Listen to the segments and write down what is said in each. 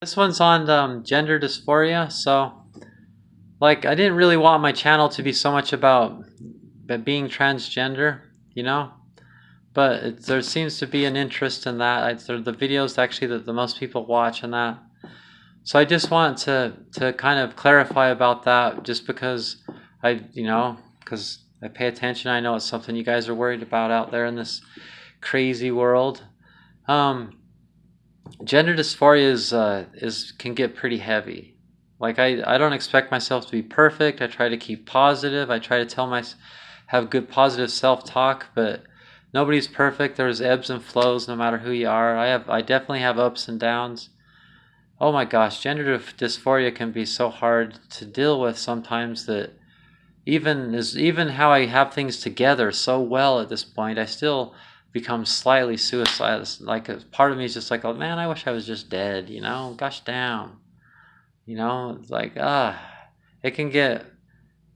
This one's on gender dysphoria. So, like, I didn't really want my channel to be so much about being transgender, you know? But there seems to be an interest in that. They're the videos actually that the most people watch and that. So I just want to kind of clarify about that just because because I pay attention. I know it's something you guys are worried about out there in this crazy world. Um, Gender dysphoria is can get pretty heavy. Like I don't expect myself to be perfect. I try to keep positive. I try to have good positive self-talk, but nobody's perfect. There's ebbs and flows no matter who you are. I definitely have ups and downs. Oh my gosh, gender dysphoria can be so hard to deal with sometimes that even how I have things together so well at this point, I still become slightly suicidal. Like a part of me is just like, oh man, I wish I was just dead, Gosh damn. It's like it can get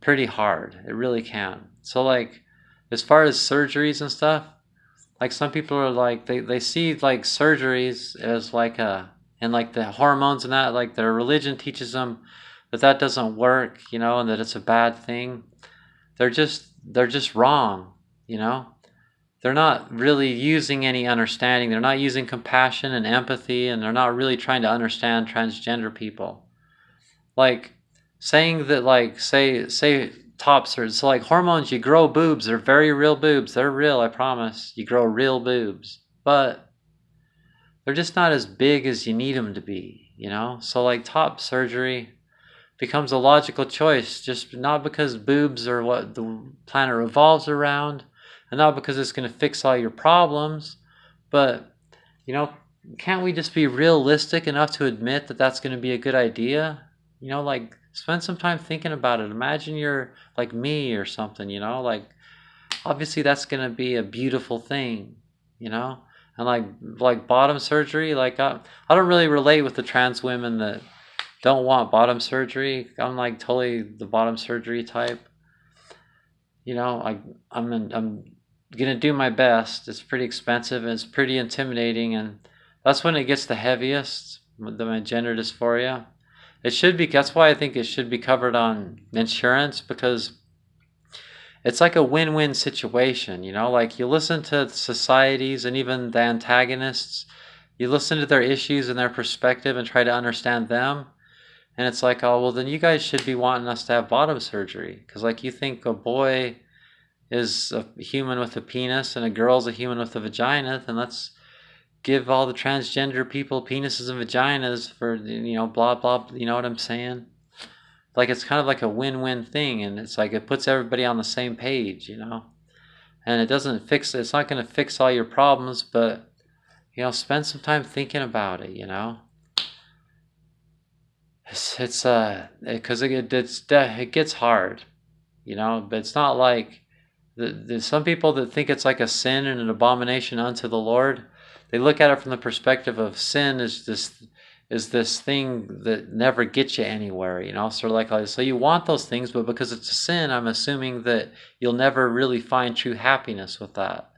pretty hard. It really can. So like as far as surgeries and stuff, like some people are like they see like surgeries as like and like the hormones and that, like their religion teaches them that that doesn't work, and that it's a bad thing. They're just wrong, you know. They're not really using any understanding. They're not using compassion and empathy, and they're not really trying to understand transgender people. Like saying that, like say tops are so like hormones. You grow boobs. They're very real boobs. They're real. I promise. You grow real boobs, but they're just not as big as you need them to be. So like top surgery becomes a logical choice, just not because boobs are what the planet revolves around, and not because it's going to fix all your problems, but you know, can't we just be realistic enough to admit that that's going to be a good idea? Like spend some time thinking about it. Imagine you're like me or something, like obviously that's going to be a beautiful thing, you know? And like bottom surgery, like I don't really relate with the trans women that don't want bottom surgery. I'm like totally the bottom surgery type. I'm gonna do my best. It's pretty expensive and it's pretty intimidating, and that's when it gets the heaviest. My gender dysphoria. It should be. That's why I think it should be covered on insurance, because it's like a win-win situation. Like you listen to societies and even the antagonists. You listen to their issues and their perspective and try to understand them. And it's like, oh, well, then you guys should be wanting us to have bottom surgery. Because, like, you think a boy is a human with a penis and a girl's a human with a vagina, then let's give all the transgender people penises and vaginas for, blah, blah, you know what I'm saying? Like, it's kind of like a win-win thing. And it's like it puts everybody on the same page, And it's not going to fix all your problems, but, spend some time thinking about it, It's because it gets hard, but it's not like there's some people that think it's like a sin and an abomination unto the Lord. They look at it from the perspective of sin is this thing that never gets you anywhere, so you want those things, but because it's a sin, I'm assuming that you'll never really find true happiness with that.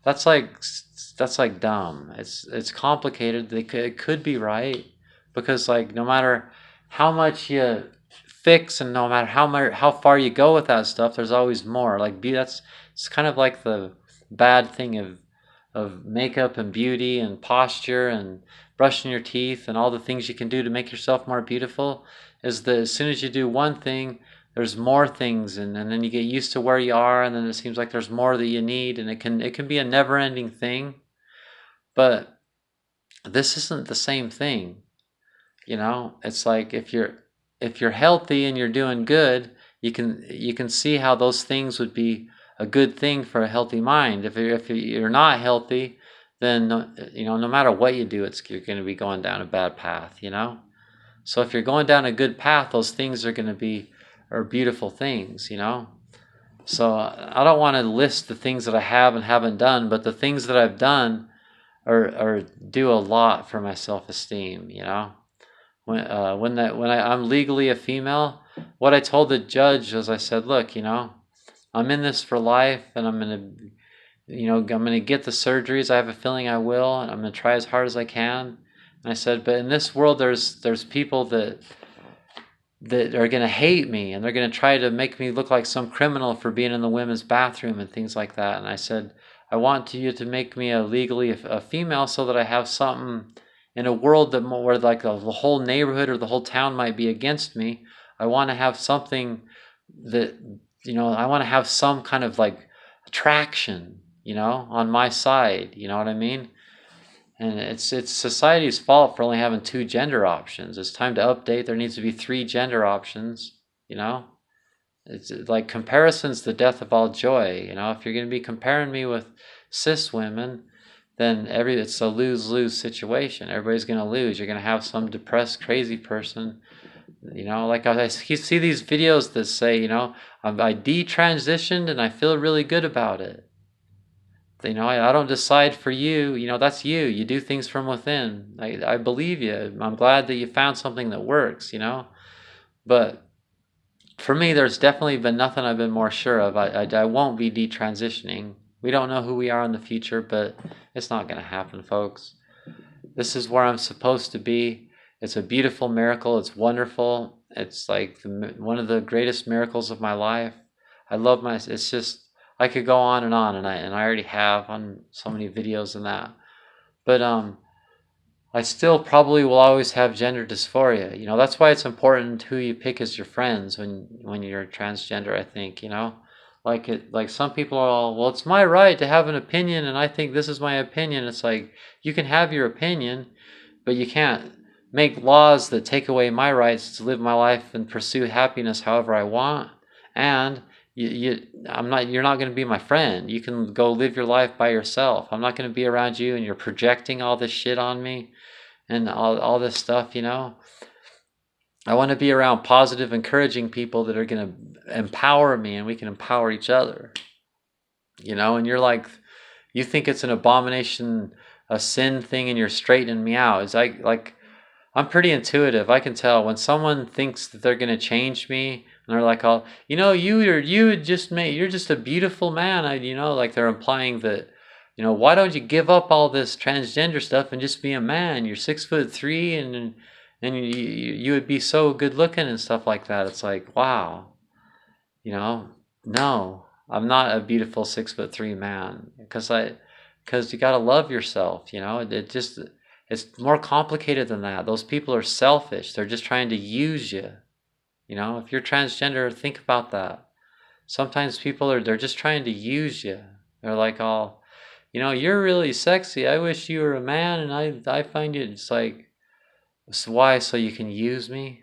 That's like dumb. It's complicated. It could be right, because like no matter how much you fix and no matter how far you go with that stuff, there's always more. It's kind of like the bad thing of makeup and beauty and posture and brushing your teeth and all the things you can do to make yourself more beautiful, is that as soon as you do one thing, there's more things, and then you get used to where you are, and then it seems like there's more that you need, and it can be a never-ending thing. But this isn't the same thing. It's like if you're healthy and you're doing good, you can see how those things would be a good thing for a healthy mind. If you're not healthy, then no matter what you do, you're going to be going down a bad path. So if you're going down a good path, those things are beautiful things. So I don't want to list the things that I have and haven't done, but the things that I've done are do a lot for my self-esteem. I'm legally a female, what I told the judge was, I said, look, I'm in this for life, and I'm gonna get the surgeries. I have a feeling I will, and I'm gonna try as hard as I can. And I said, but in this world, there's people that are going to hate me, and they're going to try to make me look like some criminal for being in the women's bathroom and things like that. And I said, I want you to make me legally a female so that I have something in a world that where like the whole neighborhood or the whole town might be against me. I want to have something that, I want to have some kind of like attraction, on my side. You know what I mean? And it's society's fault for only having 2 gender options. It's time to update. There needs to be 3 gender options, It's like comparison's the death of all joy. If you're going to be comparing me with cis women, then it's a lose-lose situation. Everybody's going to lose. You're going to have some depressed, crazy person. Like I see these videos that say, I detransitioned and I feel really good about it. I don't decide for you. That's you. You do things from within. I believe you. I'm glad that you found something that works, But for me, there's definitely been nothing I've been more sure of. I won't be detransitioning. We don't know who we are in the future, but it's not going to happen, folks. This is where I'm supposed to be. It's a beautiful miracle. It's wonderful. It's like one of the greatest miracles of my life. I love it's just, I could go on, and I already have on so many videos and that. But I still probably will always have gender dysphoria. That's why it's important who you pick as your friends when you're transgender, I think, Like some people are all, well, it's my right to have an opinion, and I think this is my opinion. It's like, you can have your opinion, but you can't make laws that take away my rights to live my life and pursue happiness however I want. And you're not going to be my friend. You can go live your life by yourself. I'm not going to be around you and you're projecting all this shit on me and all this stuff, I want to be around positive, encouraging people that are going to empower me, and we can empower each other. And you're like, you think it's an abomination, a sin thing, and you're straightening me out. It's like I'm pretty intuitive. I can tell when someone thinks that they're going to change me, and they're like, "Oh, you're just a beautiful man." Like they're implying that, why don't you give up all this transgender stuff and just be a man? You're 6'3", and you would be so good looking and stuff like that. It's like, wow, no, I'm not a beautiful 6'3" man, because you gotta love yourself. It's more complicated than that. Those people are selfish. They're just trying to use you. If you're transgender, think about that. Sometimes they're just trying to use you. They're like, oh, you're really sexy. I wish you were a man, and I find you. It's like, so why? So you can use me,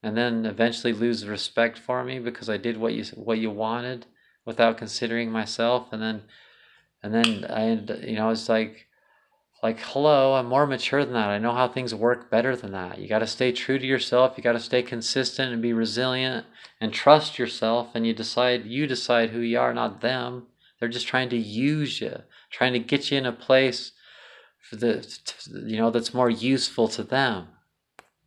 and then eventually lose respect for me because I did what you wanted without considering myself, and then it's like, hello, I'm more mature than that. I know how things work better than that. You got to stay true to yourself. You got to stay consistent and be resilient and trust yourself. And you decide who you are, not them. They're just trying to use you, trying to get you in a place that's more useful to them.